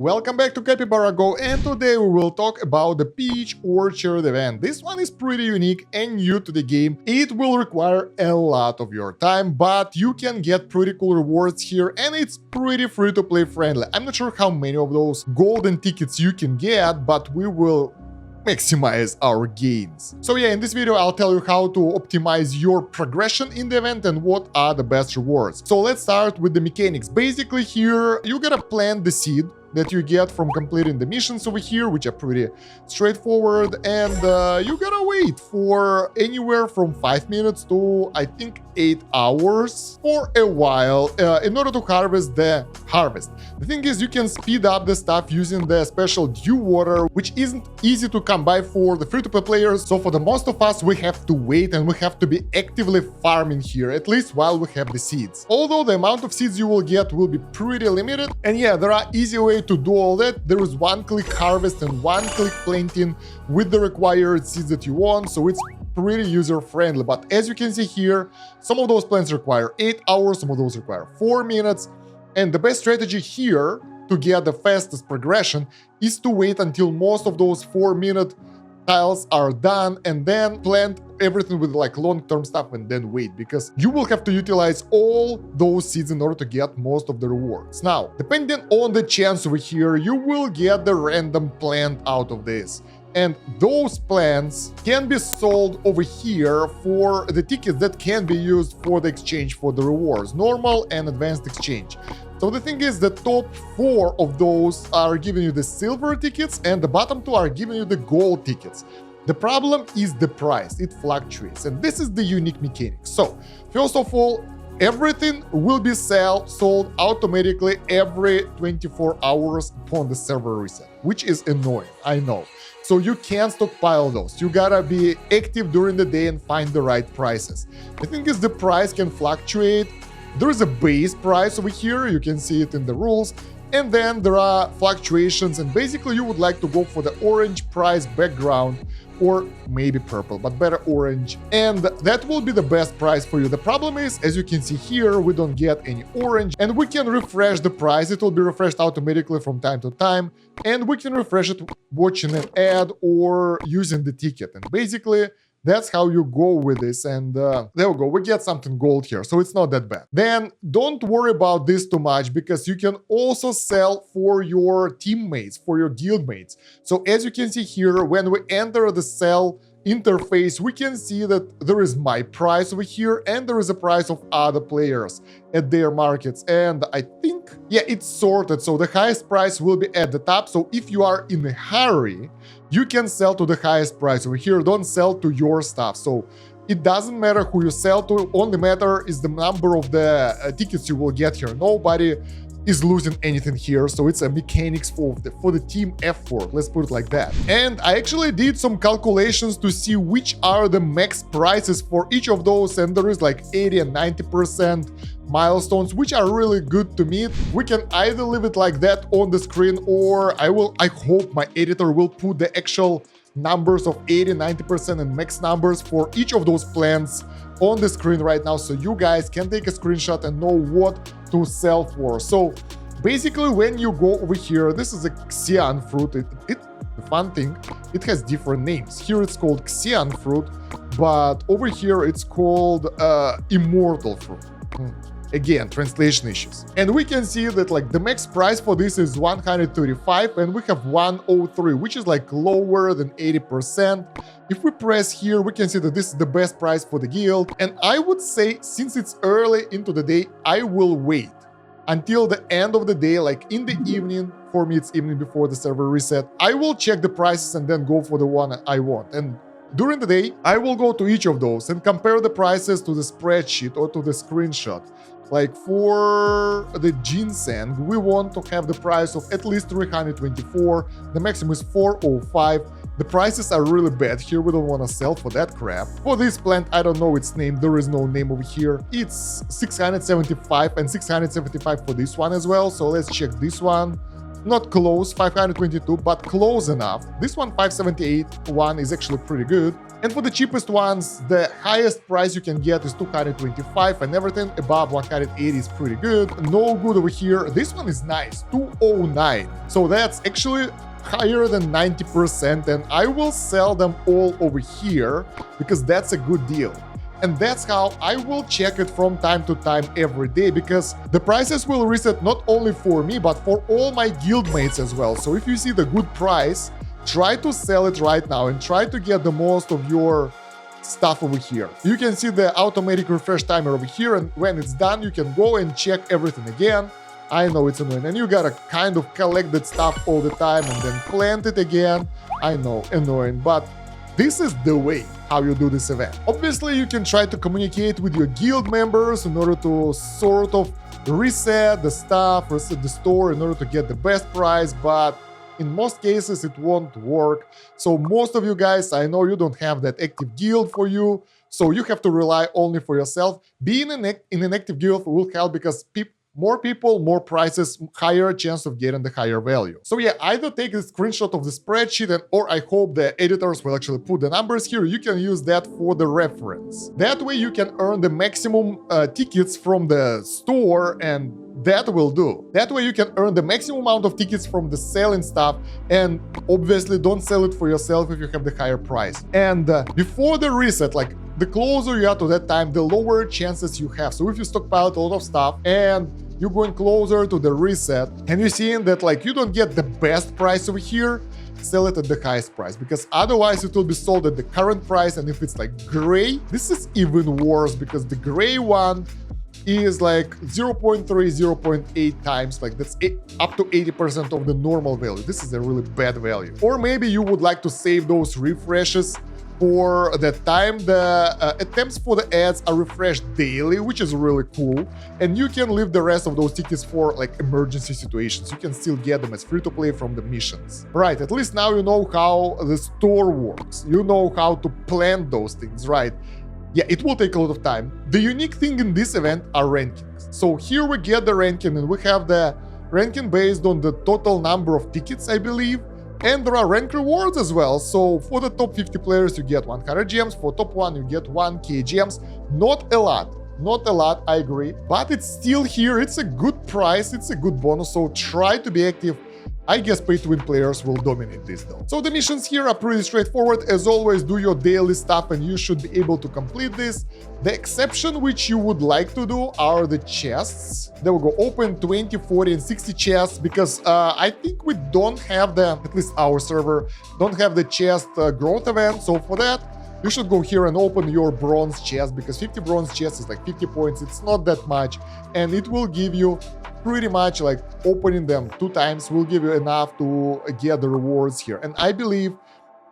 Welcome back to Capybara Go, and today we will talk about the Peach Orchard event. This one is pretty unique and new to the game. It will require a lot of your time, but you can get pretty cool rewards here, and it's pretty free-to-play friendly. I'm not sure how many of those golden tickets you can get, but we will maximize our gains. So yeah, in this video I'll tell you how to optimize your progression in the event and what are the best rewards. So let's start with the mechanics. Basically here you gotta plant the seed that you get from completing the missions over here, which are pretty straightforward, and you gotta wait for anywhere from 5 minutes to I think 8 hours for a while in order to harvest the harvest. The thing is, you can speed up the stuff using the special dew water, which isn't easy to come by for the free-to-play players, so for the most of us we have to wait and we have to be actively farming here, at least while we have the seeds. Although the amount of seeds you will get will be pretty limited, and yeah, there are easy ways to do all that. There is one-click harvest and one-click planting with the required seeds that you want, so it's pretty user-friendly. But as you can see here, some of those plants require 8 hours, some of those require 4 minutes, and the best strategy here to get the fastest progression is to wait until most of those 4-minute tiles are done and then plant everything with like long-term stuff and then wait, because you will have to utilize all those seeds in order to get most of the rewards. Now, depending on the chance over here, you will get the random plant out of this. And those plants can be sold over here for the tickets that can be used for the exchange for the rewards, normal and advanced exchange. So the thing is, the top 4 of those are giving you the silver tickets and the bottom 2 are giving you the gold tickets. The problem is the price, it fluctuates, and this is the unique mechanic. So first of all, everything will be sold automatically every 24 hours upon the server reset, which is annoying, I know. So you can't stockpile those. You gotta be active during the day and find the right prices. The thing is, the price can fluctuate. There is a base price over here, you can see it in the rules, and then there are fluctuations, and basically you would like to go for the orange price background, or maybe purple, but better orange, and that will be the best price for you. The problem is, as you can see here, we don't get any orange, and we can refresh the price. It will be refreshed automatically from time to time, and we can refresh it watching an ad or using the ticket. And basically that's how you go with this, and there we go, we get something gold here, so it's not that bad. Then don't worry about this too much, because you can also sell for your teammates, for your guildmates. So as you can see here, when we enter the sell interface, we can see that there is my price over here and there is a price of other players at their markets, and I think, yeah, it's sorted, so the highest price will be at the top. So if you are in a hurry, you can sell to the highest price over here, don't sell to your stuff. So it doesn't matter who you sell to, only matter is the number of the tickets you will get here. Nobody is losing anything here, so it's a mechanics for the team effort, let's put it like that. And I actually did some calculations to see which are the max prices for each of those, and there is like 80 and 90% milestones, which are really good to meet. We can either leave it like that on the screen, or I hope my editor will put the actual numbers of 80, 90% and max numbers for each of those plans on the screen right now, so you guys can take a screenshot and know what to sell for. So basically, when you go over here, this is a Xian fruit. The fun thing, it has different names. Here it's called Xian fruit, but over here it's called immortal fruit. Again, translation issues. And we can see that like the max price for this is 135 and we have 103, which is like lower than 80%. If we press here, we can see that this is the best price for the guild. And I would say, since it's early into the day, I will wait until the end of the day, like in the evening. For me, it's evening before the server reset. I will check the prices and then go for the one I want. And during the day, I will go to each of those and compare the prices to the spreadsheet or to the screenshot. Like for the ginseng, we want to have the price of at least 324, the maximum is 405. The prices are really bad here, we don't want to sell for that crap. For this plant, I don't know its name, there is no name over here. It's 675 and 675 for this one as well, so let's check this one. not close, 522, but close enough. This one, 578 one, is actually pretty good. And for the cheapest ones, the highest price you can get is 225, and everything above 180 is pretty good. No good over here. This one is nice, 209. So that's actually higher than 90%, and I will sell them all over here because that's a good deal. And that's how I will check it from time to time every day, because the prices will reset not only for me, but for all my guildmates as well. So if you see the good price, try to sell it right now and try to get the most of your stuff over here. You can see the automatic refresh timer over here, and when it's done, you can go and check everything again. I know it's annoying, and you gotta kind of collect that stuff all the time and then plant it again. I know, annoying, but this is the way how you do this event. Obviously, you can try to communicate with your guild members in order to sort of reset the stuff, reset the store in order to get the best price, but in most cases it won't work. So most of you guys, I know you don't have that active guild for you, so you have to rely only for yourself. Being in an active guild will help because more people, more prices, higher chance of getting the higher value. So yeah, either take a screenshot of the spreadsheet or I hope the editors will actually put the numbers here. You can use that for the reference. That way you can earn the maximum tickets from the store, and that will do. That way you can earn the maximum amount of tickets from the selling stuff, and obviously don't sell it for yourself if you have the higher price. And before the reset, like the closer you are to that time, the lower chances you have. So if you stockpile a lot of stuff and you're going closer to the reset and you're seeing that like you don't get the best price over here, sell it at the highest price, because otherwise it will be sold at the current price. And if it's like gray, this is even worse, because the gray one is like 0.3, 0.8 times, like that's up to 80% of the normal value. This is a really bad value. Or maybe you would like to save those refreshes for the time the attempts for the ads are refreshed daily, which is really cool, and you can leave the rest of those tickets for like emergency situations. You can still get them as free-to-play from the missions. Right, at least now you know how the store works. You know how to plan those things, right? Yeah, it will take a lot of time. The unique thing in this event are rankings. So here we get the ranking, and we have the ranking based on the total number of tickets, I believe. And there are rank rewards as well. So for the top 50 players, you get 100 gems. For top 1, you get 1k gems. Not a lot, I agree. But it's still here. It's a good price. It's a good bonus. So try to be active. I guess pay-to-win players will dominate this though. So the missions here are pretty straightforward. As always, do your daily stuff and you should be able to complete this. The exception which you would like to do are the chests. They will go open 20, 40, and 60 chests, because I think we don't have the, at least our server, don't have the chest growth event. So for that, you should go here and open your bronze chest, because 50 bronze chests is like 50 points. It's not that much, and it will give you pretty much like opening them 2 times will give you enough to get the rewards here. And I believe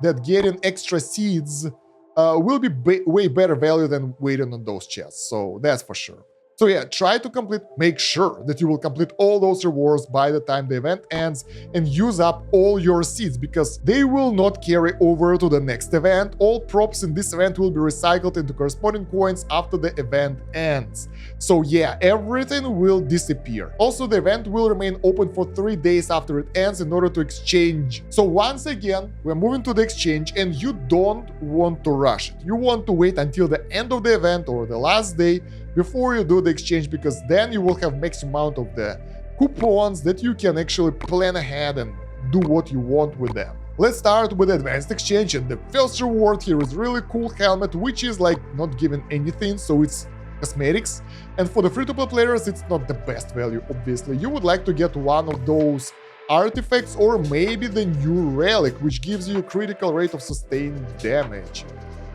that getting extra seeds will be way better value than waiting on those chests. So that's for sure. So yeah, try to complete, make sure that you will complete all those rewards by the time the event ends, and use up all your seeds, because they will not carry over to the next event. All props in this event will be recycled into corresponding coins after the event ends. So yeah, everything will disappear. Also, the event will remain open for 3 days after it ends in order to exchange. So once again, we're moving to the exchange, and you don't want to rush it. You want to wait until the end of the event or the last day before you do the exchange, because then you will have maximum amount of the coupons that you can actually plan ahead and do what you want with them. Let's start with advanced exchange, and the first reward here is really cool helmet, which is like not given anything, so it's cosmetics. And for the free-to-play players, it's not the best value, obviously. You would like to get one of those artifacts, or maybe the new relic, which gives you a critical rate of sustained damage.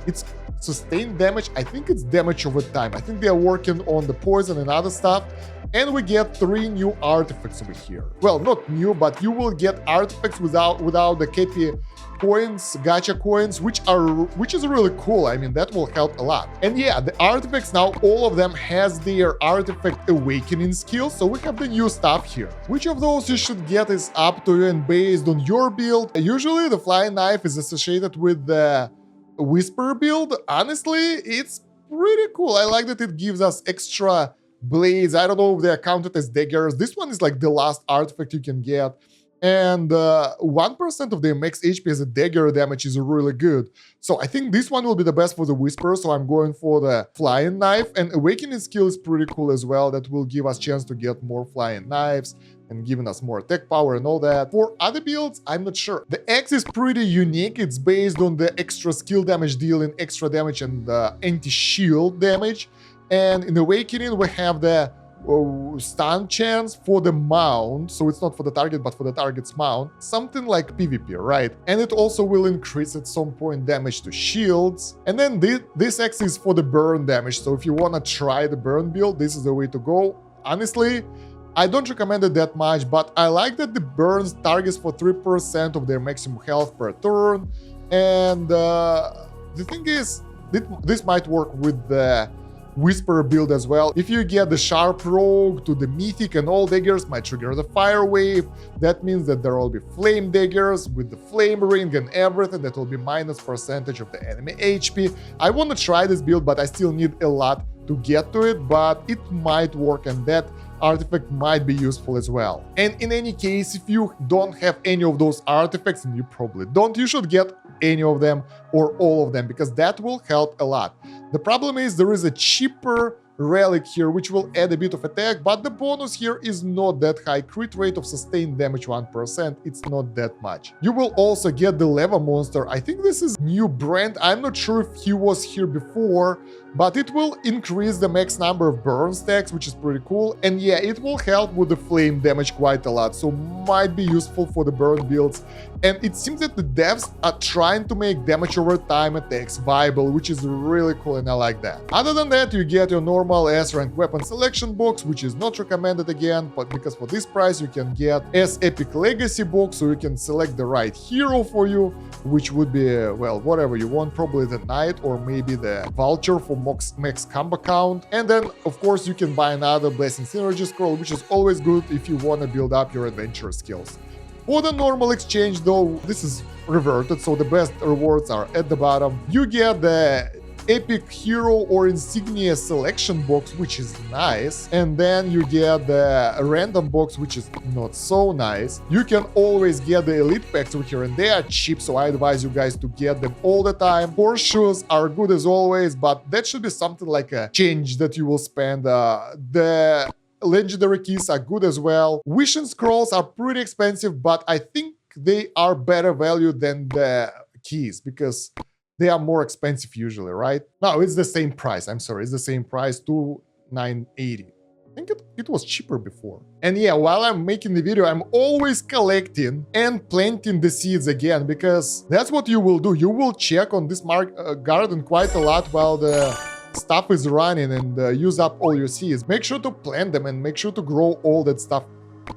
It's sustained damage, I think it's damage over time. I think they are working on the poison and other stuff. And we get 3 new artifacts over here. Well, not new, but you will get artifacts without the KP coins, gacha coins, which is really cool. I mean, that will help a lot. And yeah, the artifacts now, all of them has their artifact awakening skill. So we have the new stuff here. Which of those you should get is up to you and based on your build. Usually the flying knife is associated with the whisper build. Honestly, it's pretty cool. I like that it gives us extra blades. I don't know if they are counted as daggers. This one is like the last artifact you can get. And 1% of their max HP as a dagger damage is really good. So I think this one will be the best for the Whisper, so I'm going for the Flying Knife. And Awakening skill is pretty cool as well. That will give us chance to get more Flying Knives and giving us more attack power and all that. For other builds, I'm not sure. The Axe is pretty unique. It's based on the extra skill damage dealing extra damage and anti-shield damage. And in Awakening, we have the stun chance for the mount, so it's not for the target but for the target's mount, something like PvP, right? And it also will increase at some point damage to shields. And then this X is for the burn damage, so if you want to try the burn build, this is the way to go. Honestly, I don't recommend it that much, but I like that the burns targets for 3% of their maximum health per turn. And the thing is, this might work with the Whisper build as well. If you get the Sharp Rogue to the Mythic, and all daggers might trigger the Fire Wave, that means that there will be Flame daggers with the Flame Ring and everything. That will be minus percentage of the enemy HP. I want to try this build, but I still need a lot to get to it, but it might work, and that artifact might be useful as well. And in any case, if you don't have any of those artifacts, and you probably don't, you should get any of them or all of them, because that will help a lot. The problem is there is a cheaper relic here which will add a bit of attack, but the bonus here is not that high. Crit rate of sustained damage 1%, it's not that much. You will also get the Leva monster. I think this is new brand. I'm not sure if he was here before, but it will increase the max number of burn stacks, which is pretty cool. And yeah, it will help with the flame damage quite a lot, so might be useful for the burn builds. And it seems that the devs are trying to make damage over time attacks viable, which is really cool, and I like that. Other than that, you get your normal S-rank weapon selection box, which is not recommended again, but because for this price you can get S-Epic Legacy box, so you can select the right hero for you, which would be, well, whatever you want, probably the Knight or maybe the Vulture for max combo count. And then, of course, you can buy another Blessing Synergy Scroll, which is always good if you want to build up your adventure skills. For the normal exchange, though, this is reverted, so the best rewards are at the bottom. You get the Epic Hero or Insignia Selection box, which is nice, and then you get the Random box, which is not so nice. You can always get the Elite packs over here, and they are cheap, so I advise you guys to get them all the time. Horseshoes are good as always, but that should be something like a change that you will spend. The legendary keys are good as well. Wishing scrolls are pretty expensive, but I think they are better value than the keys, because they are more expensive usually, right? No, it's the same price. I'm sorry, it's the same price, 2,980. I think it was cheaper before. And yeah, while I'm making the video, I'm always collecting and planting the seeds again, because that's what you will do. You will check on this garden quite a lot while the stuff is running, and use up all your seeds. Make sure to plant them and make sure to grow all that stuff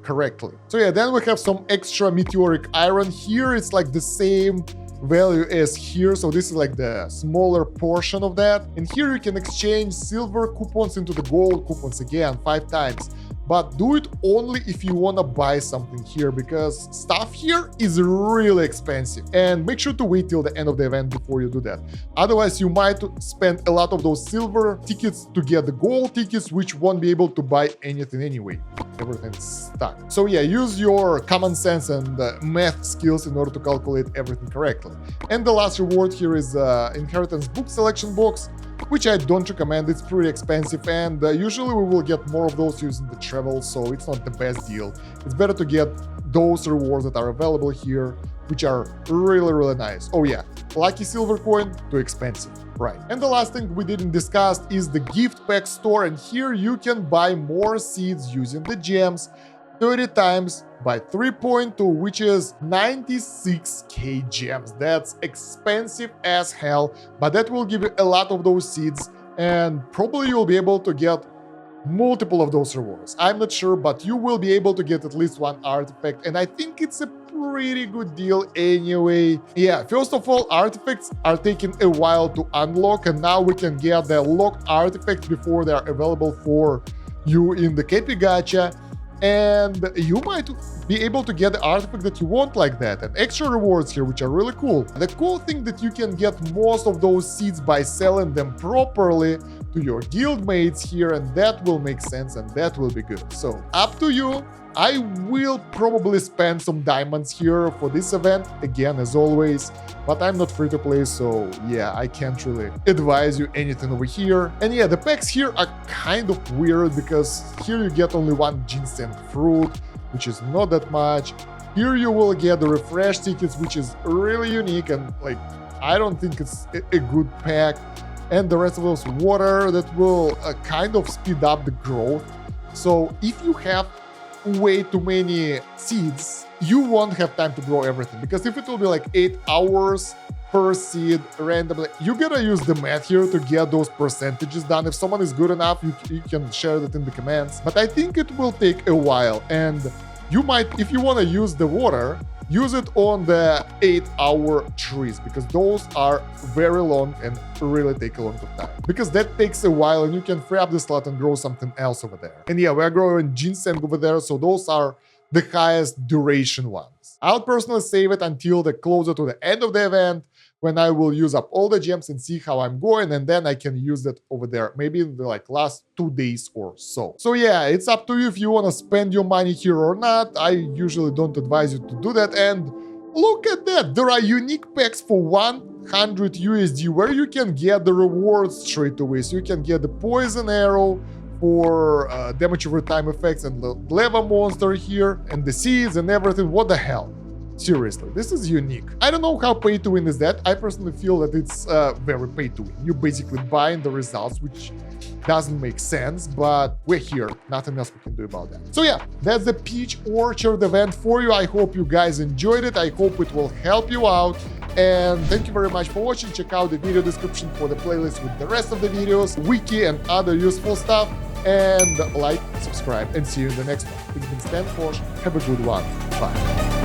correctly. So yeah, then we have some extra meteoric iron. Here it's like the same value as here, so this is like the smaller portion of that. And here you can exchange silver coupons into the gold coupons again 5 times. But do it only if you want to buy something here, because stuff here is really expensive. And make sure to wait till the end of the event before you do that. Otherwise, you might spend a lot of those silver tickets to get the gold tickets, which won't be able to buy anything anyway. Everything's stuck. So yeah, use your common sense and math skills in order to calculate everything correctly. And the last reward here is Inheritance Book Selection Box, which I don't recommend. It's pretty expensive, and usually we will get more of those using the travel, so it's not the best deal. It's better to get those rewards that are available here, which are really nice. Oh yeah, lucky silver coin, too expensive, right? And the last thing we didn't discuss is the gift pack store, and here you can buy more seeds using the gems 30 times by 3.2, which is 96k gems. That's expensive as hell, but that will give you a lot of those seeds, and probably you'll be able to get multiple of those rewards. I'm not sure, but you will be able to get at least one artifact, and I think it's a pretty good deal anyway. Yeah, first of all, artifacts are taking a while to unlock, and now we can get the locked artifacts before they are available for you in the Cappy Gacha. And you might be able to get the artifact that you want like that, and extra rewards here, which are really cool. The cool thing that you can get most of those seeds by selling them properly to your guildmates here, and that will make sense and that will be good. So up to you. I will probably spend some diamonds here for this event, again, as always, but I'm not free to play, so yeah, I can't really advise you anything over here. And yeah, the packs here are kind of weird because here you get only one ginseng fruit, which is not that much. Here you will get the refresh tickets, which is really unique, and like, I don't think it's a good pack. And the rest of those water that will kind of speed up the growth. So if you have way too many seeds, you won't have time to grow everything, because if it will be like 8 hours per seed randomly, you gotta use the math here to get those percentages done. If someone is good enough, you can share that in the comments, but I think it will take a while. And you might, if you want to use the water, use it on the 8-hour trees, because those are very long and really take a long time. Because that takes a while and you can free up the slot and grow something else over there. And yeah, we're growing ginseng over there, so those are the highest duration ones. I'll personally save it until the closer to the end of the event, when I will use up all the gems and see how I'm going, and then I can use that over there, maybe in the like last 2 days or so. So yeah, it's up to you if you want to spend your money here or not. I usually don't advise you to do that. And look at that, there are unique packs for 100 USD where you can get the rewards straight away. So you can get the poison arrow for damage over time effects, and the lava monster here, and the seeds and everything. What the hell? Seriously, this is unique. I don't know how pay to win is that. I personally feel that it's very pay to win. You basically buying the results, which doesn't make sense, but we're here. Nothing else we can do about that. So yeah, that's the Peach Orchard event for you. I hope you guys enjoyed it. I hope it will help you out. And thank you very much for watching. Check out the video description for the playlist with the rest of the videos, wiki, and other useful stuff. And like, subscribe, and see you in the next one. It's been Kosh. Have a good one. Bye.